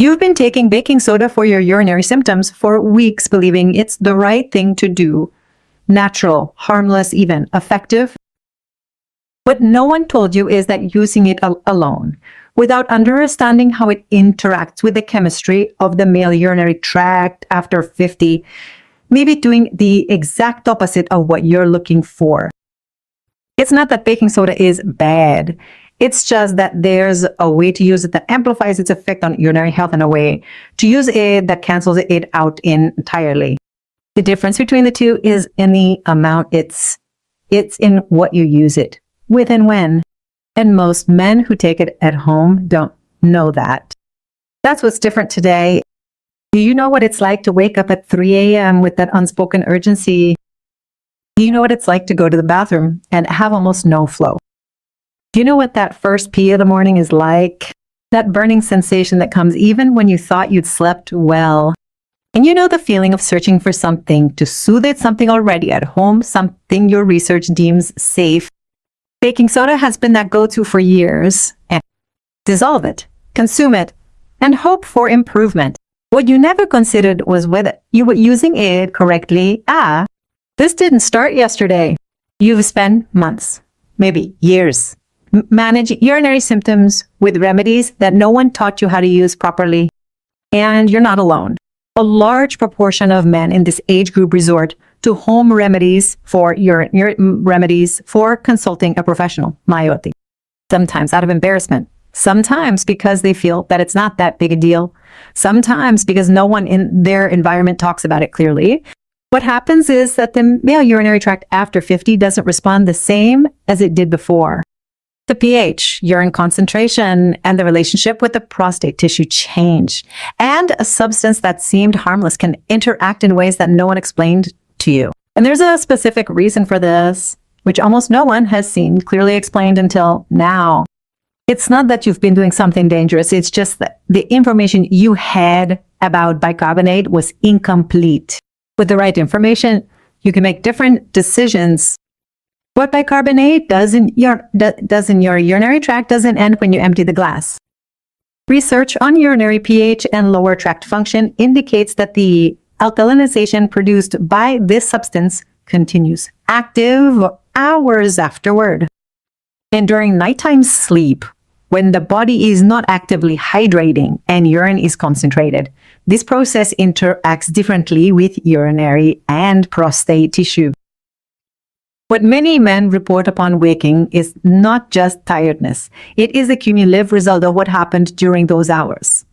You've been taking baking soda for your urinary symptoms for weeks, believing it's the right thing to do. Natural, harmless, even effective. What no one told you is that using it alone, without understanding how it interacts with the chemistry of the male urinary tract after 50, may be doing the exact opposite of what you're looking for. It's not that baking soda is bad. It's just that there's a way to use it that amplifies its effect on urinary health and a way to use it that cancels it out entirely. The difference between the two is in the amount. It's in what you use it with and when. And most men who take it at home don't know that. That's what's different today. Do you know what it's like to wake up at 3 a.m. with that unspoken urgency? Do you know what it's like to go to the bathroom and have almost no flow? Do you know what that first pee of the morning is like? That burning sensation that comes even when you thought you'd slept well. And you know the feeling of searching for something to soothe it, something already at home, something your research deems safe. Baking soda has been that go-to for years. And dissolve it, consume it, and hope for improvement. What you never considered was whether you were using it correctly. This didn't start yesterday. You've spent months, maybe years, managing urinary symptoms with remedies that no one taught you how to use properly. And you're not alone. A large proportion of men in this age group resort to home remedies for remedies for consulting a professional, myoti. Sometimes out of embarrassment, sometimes because they feel that it's not that big a deal, sometimes because no one in their environment talks about it clearly. What happens is that the male urinary tract after 50 doesn't respond the same as it did before. The pH, urine concentration, and the relationship with the prostate tissue change. And a substance that seemed harmless can interact in ways that no one explained to you. And there's a specific reason for this, which almost no one has seen clearly explained until now. It's not that you've been doing something dangerous. It's just that the information you had about bicarbonate was incomplete. With the right information, you can make different decisions. What bicarbonate does in your urinary tract doesn't end when you empty the glass. Research on urinary pH and lower tract function indicates that the alkalinization produced by this substance continues active hours afterward. And during nighttime sleep, when the body is not actively hydrating and urine is concentrated, this process interacts differently with urinary and prostate tissue. What many men report upon waking is not just tiredness. It is a cumulative result of what happened during those hours,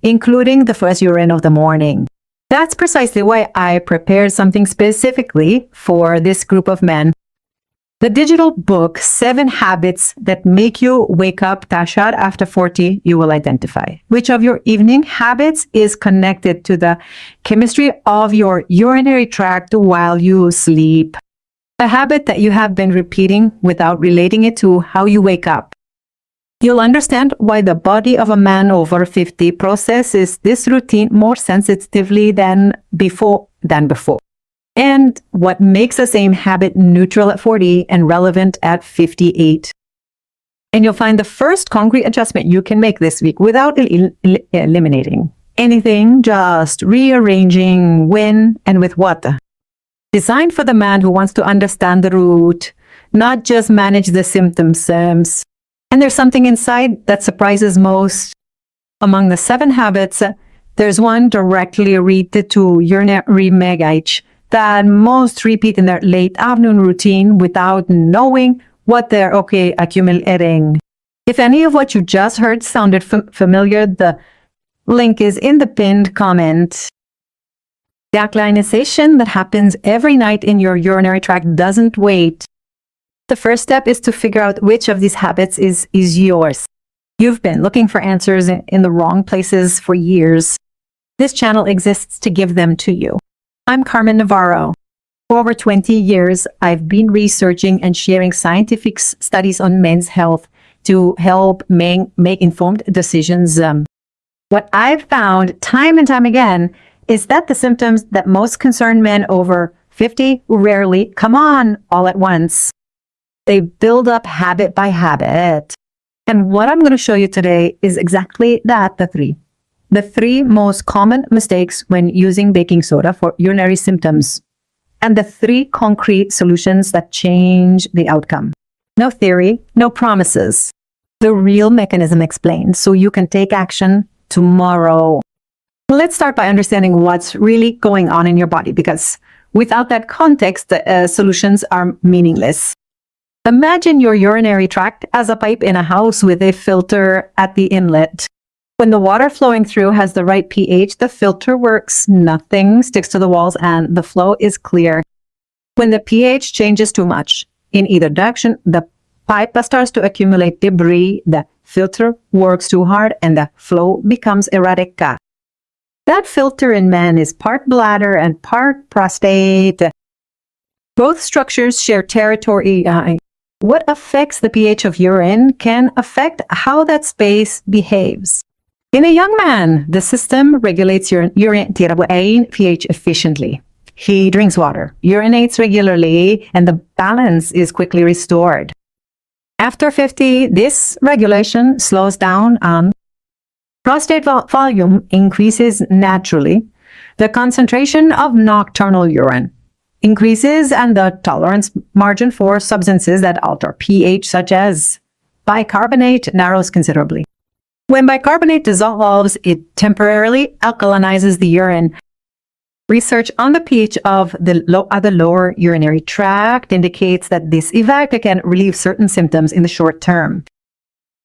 including the first urine of the morning. That's precisely why I prepared something specifically for this group of men. The digital book, 7 Habits That Make You Wake Up, Tashad, after 40, you will identify which of your evening habits is connected to the chemistry of your urinary tract while you sleep. A habit that you have been repeating without relating it to how you wake up. You'll understand why the body of a man over 50 processes this routine more sensitively than before. And what makes the same habit neutral at 40 and relevant at 58. And you'll find the first concrete adjustment you can make this week without eliminating anything, just rearranging when and with what. Designed for the man who wants to understand the root, not just manage the symptoms. And there's something inside that surprises most. Among the 7 habits, there's one directly related to urinary megach that most repeat in their late afternoon routine without knowing what they're accumulating. If any of what you just heard sounded familiar, the link is in the pinned comment. The alkalinization that happens every night in your urinary tract doesn't wait. The first step is to figure out which of these habits is yours. You've been looking for answers in the wrong places for years. This channel exists to give them to you. I'm Carmen Navarro. For over 20 years, I've been researching and sharing scientific studies on men's health to help make informed decisions. What I've found time and time again is that the symptoms that most concern men over 50 rarely come on all at once. They build up habit by habit. And what I'm going to show you today is exactly that, the 3 the 3 most common mistakes when using baking soda for urinary symptoms, and the 3 concrete solutions that change the outcome. No theory, no promises. The real mechanism explained so you can take action tomorrow. Let's start by understanding what's really going on in your body, because without that context, the solutions are meaningless. Imagine your urinary tract as a pipe in a house with a filter at the inlet. When the water flowing through has the right pH, the filter works, nothing sticks to the walls, and the flow is clear. When the pH changes too much in either direction, the pipe starts to accumulate debris, the filter works too hard, and the flow becomes erratic. That filter in men is part bladder and part prostate. Both structures share territory. What affects the pH of urine can affect how that space behaves. In a young man, the system regulates urine pH efficiently. He drinks water, urinates regularly, and the balance is quickly restored. After 50, this regulation slows down. Prostate volume increases naturally. The concentration of nocturnal urine increases, and the tolerance margin for substances that alter pH, such as bicarbonate, narrows considerably. When bicarbonate dissolves, it temporarily alkalinizes the urine. Research on the pH of the lower urinary tract indicates that this effect can relieve certain symptoms in the short term.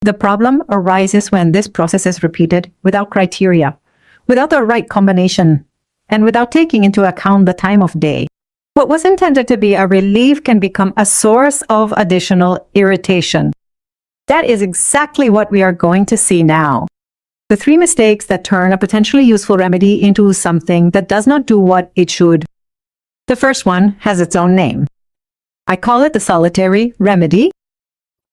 The problem arises when this process is repeated without criteria, without the right combination, and without taking into account the time of day. What was intended to be a relief can become a source of additional irritation. That is exactly what we are going to see now. The 3 mistakes that turn a potentially useful remedy into something that does not do what it should. The first one has its own name. I call it the solitary remedy.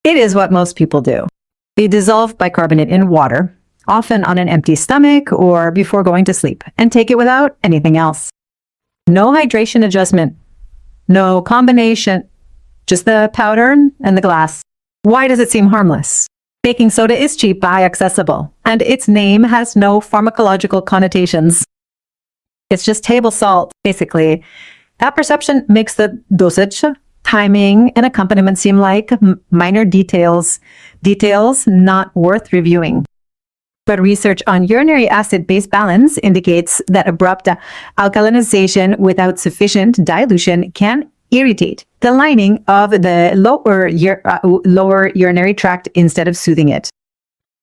It is what most people do. They dissolve bicarbonate in water, often on an empty stomach or before going to sleep, and take it without anything else. No hydration adjustment, no combination, just the powder and the glass. Why does it seem harmless? Baking soda is cheap, accessible, and its name has no pharmacological connotations. It's just table salt, basically. That perception makes the dosage, timing, and accompaniment seem like minor details not worth reviewing. But research on urinary acid-base balance indicates that abrupt alkalinization without sufficient dilution can irritate the lining of the lower urinary tract instead of soothing it.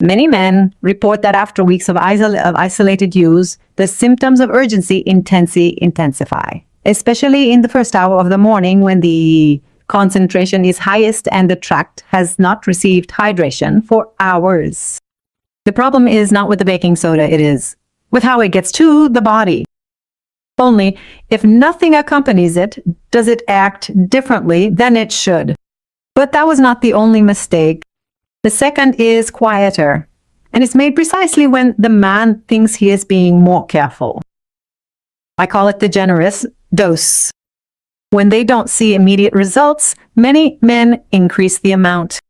Many men report that after weeks of isolated use, the symptoms of urgency intensify, especially in the first hour of the morning when the concentration is highest and the tract has not received hydration for hours. The problem is not with the baking soda, it is with how it gets to the body. Only if nothing accompanies it, does it act differently than it should. But that was not the only mistake. The second is quieter, and it's made precisely when the man thinks he is being more careful. I call it the generous dose. When they don't see immediate results, many men increase the amount.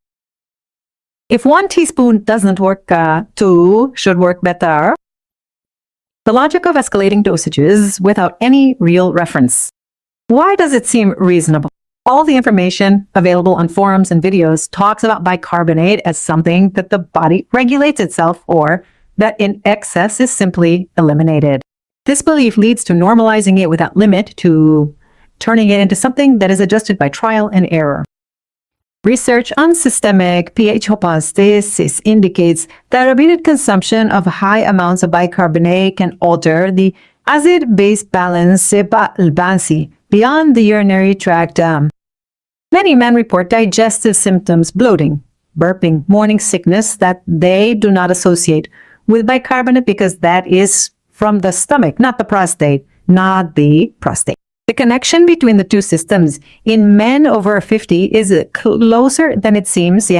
If 1 teaspoon doesn't work, 2 should work better. The logic of escalating dosages without any real reference. Why does it seem reasonable? All the information available on forums and videos talks about bicarbonate as something that the body regulates itself, or that in excess is simply eliminated. This belief leads to normalizing it without limit, to turning it into something that is adjusted by trial and error. Research on systemic pH homeostasis indicates that repeated consumption of high amounts of bicarbonate can alter the acid-base balance beyond the urinary tract. Many men report digestive symptoms, bloating, burping, morning sickness that they do not associate with bicarbonate because that is from the stomach, not the prostate. The connection between the 2 systems in men over 50 is closer than it seems.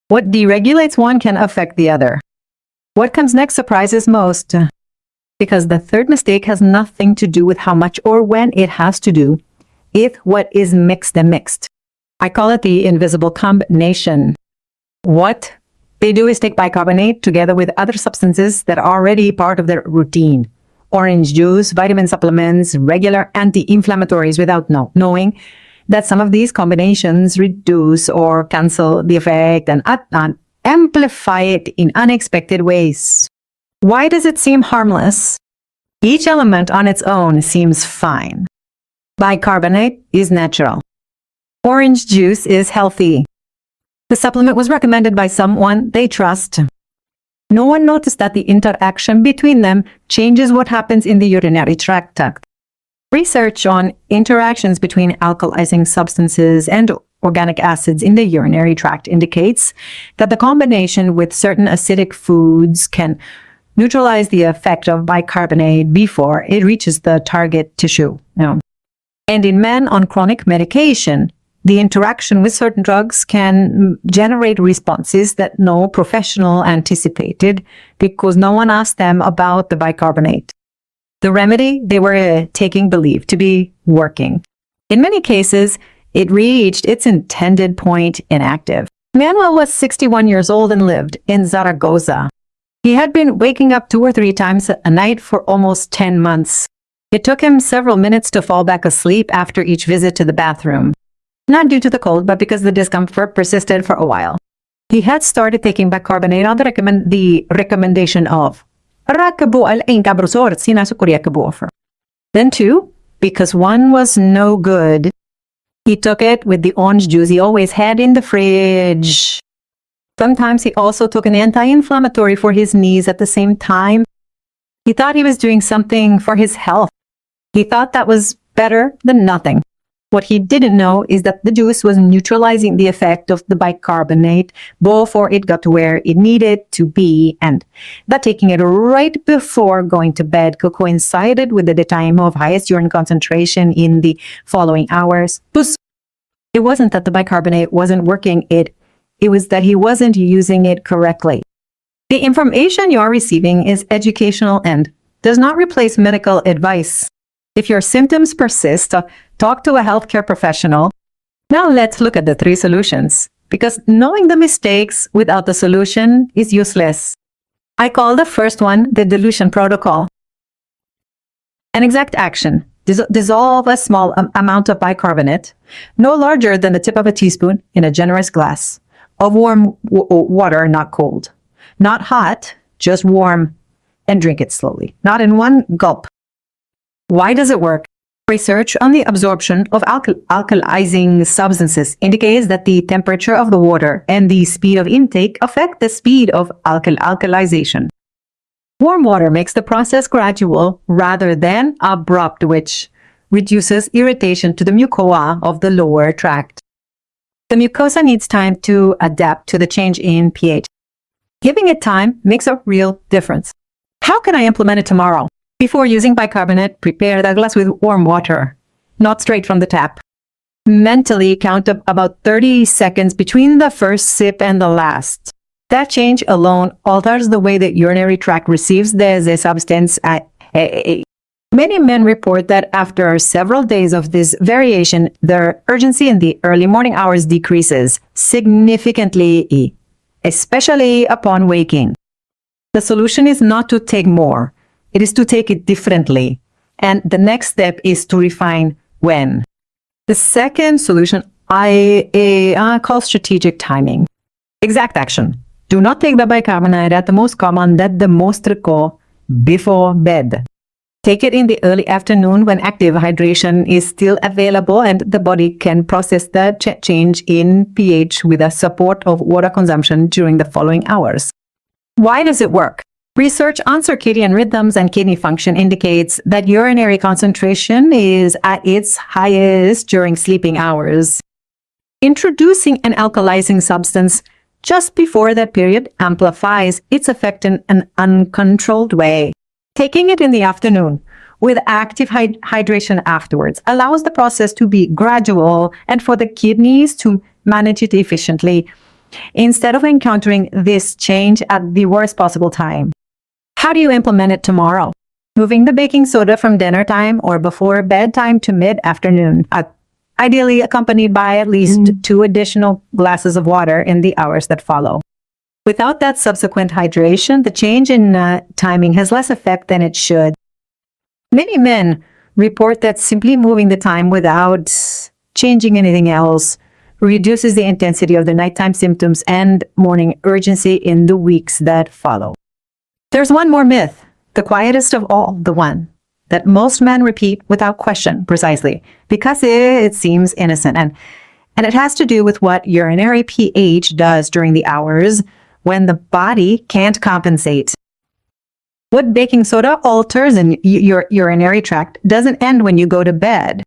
What deregulates one can affect the other. What comes next surprises most, because the third mistake has nothing to do with how much or when it has to do with what is mixed and mixed. I call it the invisible combination. What they do is take bicarbonate together with other substances that are already part of their routine. Orange juice, vitamin supplements, regular anti-inflammatories without knowing that some of these combinations reduce or cancel the effect and amplify it in unexpected ways. Why does it seem harmless? Each element on its own seems fine. Bicarbonate is natural. Orange juice is healthy. The supplement was recommended by someone they trust. No one noticed that the interaction between them changes what happens in the urinary tract. Research on interactions between alkalizing substances and organic acids in the urinary tract indicates that the combination with certain acidic foods can neutralize the effect of bicarbonate before it reaches the target tissue. And in men on chronic medication, the interaction with certain drugs can generate responses that no professional anticipated because no one asked them about the bicarbonate. The remedy they were taking believed to be working. In many cases, it reached its intended point inactive. Manuel was 61 years old and lived in Zaragoza. He had been waking up 2 or 3 times a night for almost 10 months. It took him several minutes to fall back asleep after each visit to the bathroom. Not due to the cold, but because the discomfort persisted for a while. He had started taking bicarbonate on the recommendation of Then 2, because one was no good, he took it with the orange juice he always had in the fridge. Sometimes he also took an anti-inflammatory for his knees at the same time. He thought he was doing something for his health. He thought that was better than nothing. What he didn't know is that the juice was neutralizing the effect of the bicarbonate before it got to where it needed to be, and that taking it right before going to bed coincided with the time of highest urine concentration in the following hours. It wasn't that the bicarbonate wasn't working, it was that he wasn't using it correctly. The information you are receiving is educational and does not replace medical advice. If your symptoms persist, talk to a healthcare professional. Now let's look at the 3 solutions, because knowing the mistakes without the solution is useless. I call the first one the dilution protocol. An exact action: dissolve a small amount of bicarbonate, no larger than the tip of a teaspoon, in a generous glass of warm water, not cold. Not hot, just warm, and drink it slowly, not in one gulp. Why does it work? Research on the absorption of alkalizing substances indicates that the temperature of the water and the speed of intake affect the speed of alkalization. Warm water makes the process gradual rather than abrupt, which reduces irritation to the mucosa of the lower tract. The mucosa needs time to adapt to the change in pH. Giving it time makes a real difference. How can I implement it tomorrow? Before using bicarbonate, prepare the glass with warm water, not straight from the tap. Mentally count up about 30 seconds between the first sip and the last. That change alone alters the way the urinary tract receives the substance. Many men report that after several days of this variation, their urgency in the early morning hours decreases significantly, especially upon waking. The solution is not to take more. It is to take it differently. And the next step is to refine when. The second solution I call strategic timing. Exact action. Do not take the bicarbonate at the most common that the most recall before bed. Take it in the early afternoon when active hydration is still available and the body can process the change in pH with the support of water consumption during the following hours. Why does it work? Research on circadian rhythms and kidney function indicates that urinary concentration is at its highest during sleeping hours. Introducing an alkalizing substance just before that period amplifies its effect in an uncontrolled way. Taking it in the afternoon with active hydration afterwards allows the process to be gradual and for the kidneys to manage it efficiently instead of encountering this change at the worst possible time. How do you implement it tomorrow? Moving the baking soda from dinner time or before bedtime to mid-afternoon, ideally accompanied by at least 2 additional glasses of water in the hours that follow. Without that subsequent hydration, the change in timing has less effect than it should. Many men report that simply moving the time without changing anything else reduces the intensity of the nighttime symptoms and morning urgency in the weeks that follow. There's one more myth, the quietest of all, the one that most men repeat without question, precisely because it seems innocent. And it has to do with what urinary pH does during the hours when the body can't compensate. What baking soda alters in your urinary tract doesn't end when you go to bed.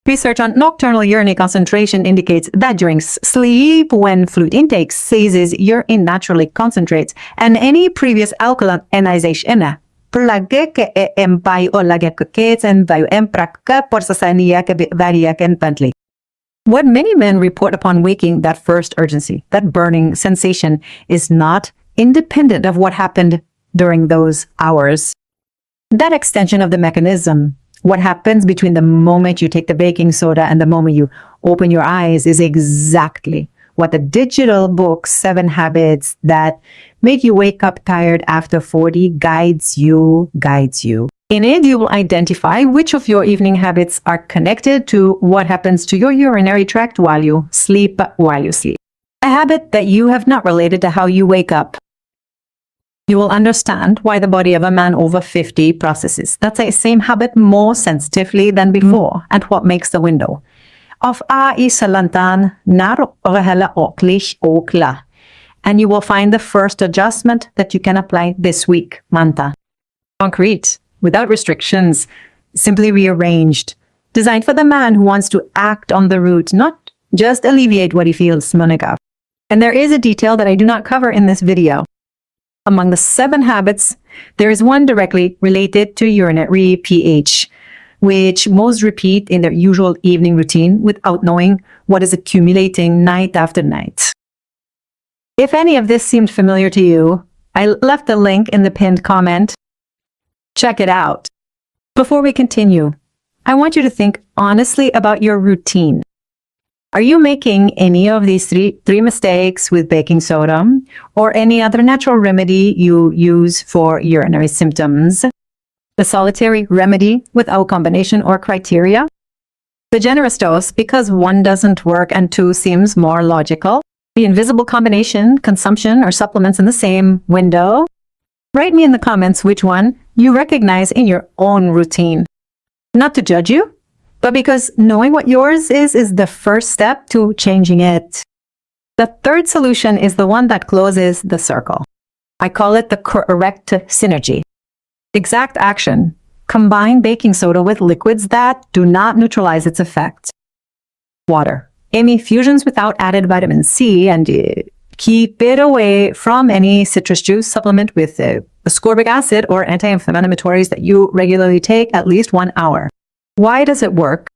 Research on nocturnal urinary concentration indicates that during sleep, when fluid intake ceases, urine naturally concentrates, and any previous alkalinization what many men report upon waking, that first urgency, that burning sensation, is not independent of what happened during those hours. That extension of the mechanism, what happens between the moment you take the baking soda and the moment you open your eyes, is exactly what the digital book 7 Habits That Make You Wake Up Tired After 40 guides you. In it, you will identify which of your evening habits are connected to what happens to your urinary tract while you sleep. A habit that you have not related to how you wake up. You will understand why the body of a man over 50 processes that same habit more sensitively than before, and what makes the window of isalantan nar okla. And you will find the first adjustment that you can apply this week, Manta. Concrete, without restrictions, simply rearranged, designed for the man who wants to act on the root, not just alleviate what he feels, Monica. And there is a detail that I do not cover in this video. Among the 7 habits, there is one directly related to urinary pH, which most repeat in their usual evening routine without knowing what is accumulating night after night. If any of this seemed familiar to you, I left a link in the pinned comment. Check it out. Before we continue, I want you to think honestly about your routine. Are you making any of these three mistakes with baking soda or any other natural remedy you use for urinary symptoms? The solitary remedy without combination or criteria? The generous dose because 1 doesn't work and 2 seems more logical? The invisible combination, consumption, or supplements in the same window? Write me in the comments which one you recognize in your own routine. Not to judge you, but because knowing what yours is the first step to changing it. The third solution is the one that closes the circle. I call it the correct synergy. Exact action. Combine baking soda with liquids that do not neutralize its effect. Water. Any fusions without added vitamin C, and keep it away from any citrus juice supplement with ascorbic acid or anti-inflammatories that you regularly take at least 1 hour. Why does it work?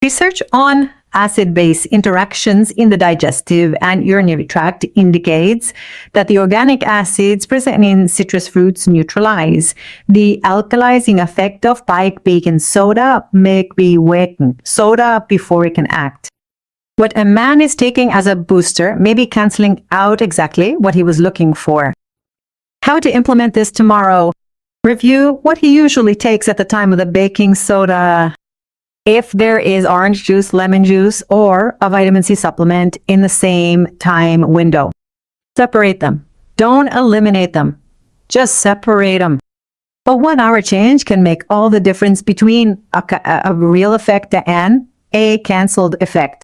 Research on acid-base interactions in the digestive and urinary tract indicates that the organic acids present in citrus fruits neutralize the alkalizing effect of baking soda, make be waking soda before it can act. What a man is taking as a booster may be canceling out exactly what he was looking for. How to implement this tomorrow? Review what he usually takes at the time of the baking soda. If there is orange juice, lemon juice, or a vitamin C supplement in the same time window. Separate them. Don't eliminate them. Just separate them. A 1 hour change can make all the difference between a real effect and a canceled effect.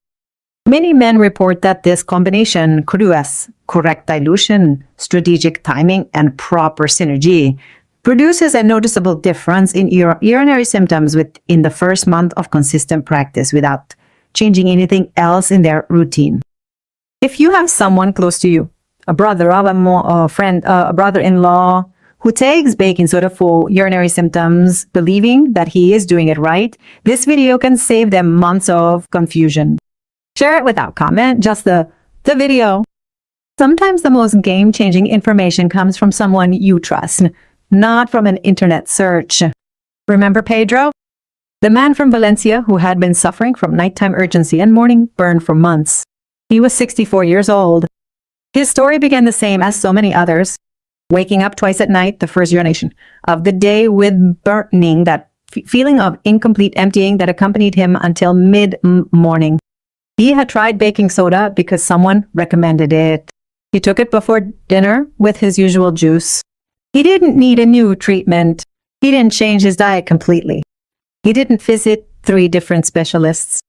Many men report that this combination, correct dilution, strategic timing, and proper synergy, produces a noticeable difference in urinary symptoms within the first month of consistent practice without changing anything else in their routine. If you have someone close to you, a brother, a friend, a brother-in-law, who takes baking soda for urinary symptoms, believing that he is doing it right, this video can save them months of confusion. Share it without comment, just the video. Sometimes the most game-changing information comes from someone you trust, not from an internet search. Remember Pedro? The man from Valencia who had been suffering from nighttime urgency and morning burn for months. He was 64 years old. His story began the same as so many others, waking up twice at night, the first urination of the day, with burning, that feeling of incomplete emptying that accompanied him until mid-morning. He had tried baking soda because someone recommended it. He took it before dinner with his usual juice. He didn't need a new treatment. He didn't change his diet completely. He didn't visit 3 different specialists.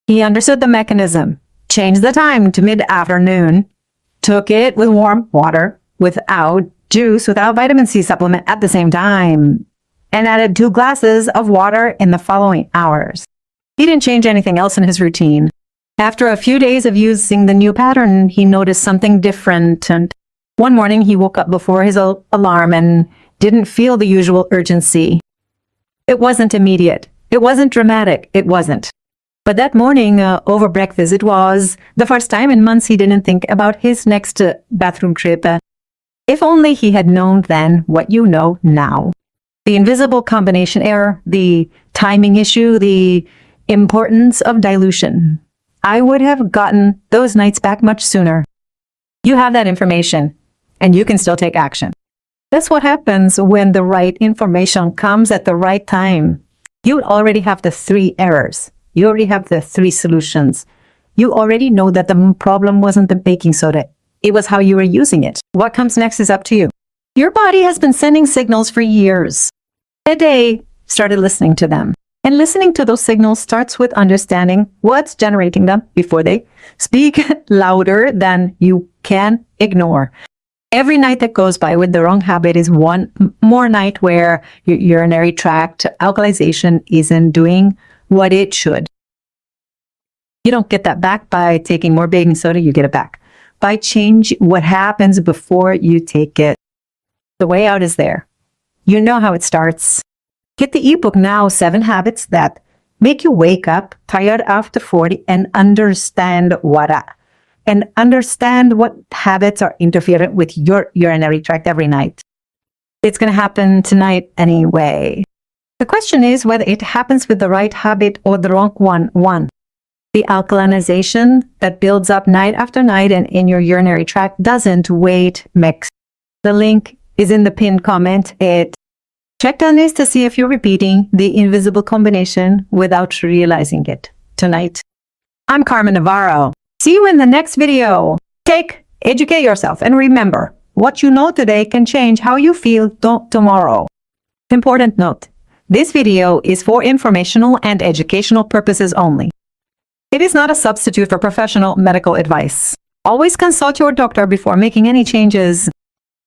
He understood the mechanism, changed the time to mid-afternoon, took it with warm water, without juice, without vitamin C supplement at the same time, and added 2 glasses of water in the following hours. He didn't change anything else in his routine. After a few days of using the new pattern, he noticed something different, and one morning he woke up before his alarm and didn't feel the usual urgency. It wasn't immediate. It wasn't dramatic. It wasn't. But that morning, over breakfast, it was the first time in months he didn't think about his next bathroom trip. If only he had known then what you know now. The invisible combination error, the timing issue, the importance of dilution. I would have gotten those nights back much sooner. You have that information, and you can still take action. That's what happens when the right information comes at the right time. You already have the 3 errors. You already have the 3 solutions. You already know that the problem wasn't the baking soda. It was how you were using it. What comes next is up to you. Your body has been sending signals for years. Today, started listening to them. And listening to those signals starts with understanding what's generating them before they speak louder than you can ignore. Every night that goes by with the wrong habit is one more night where your urinary tract alkalization isn't doing what it should. You don't get that back by taking more baking soda, you get it back by change what happens before you take it. The way out is there. You know how it starts. Get the ebook now, 7 Habits That Make You Wake Up Tired After 40 and understand what habits are interfering with your urinary tract every night. It's going to happen tonight anyway. The question is whether it happens with the right habit or the wrong one. The alkalinization that builds up night after night and in your urinary tract doesn't wait mix. The link is in the pinned comment. Check on this to see if you're repeating the invisible combination without realizing it tonight. I'm Carmen Navarro. See you in the next video. Educate yourself, and remember, what you know today can change how you feel tomorrow. Important note, this video is for informational and educational purposes only. It is not a substitute for professional medical advice. Always consult your doctor before making any changes.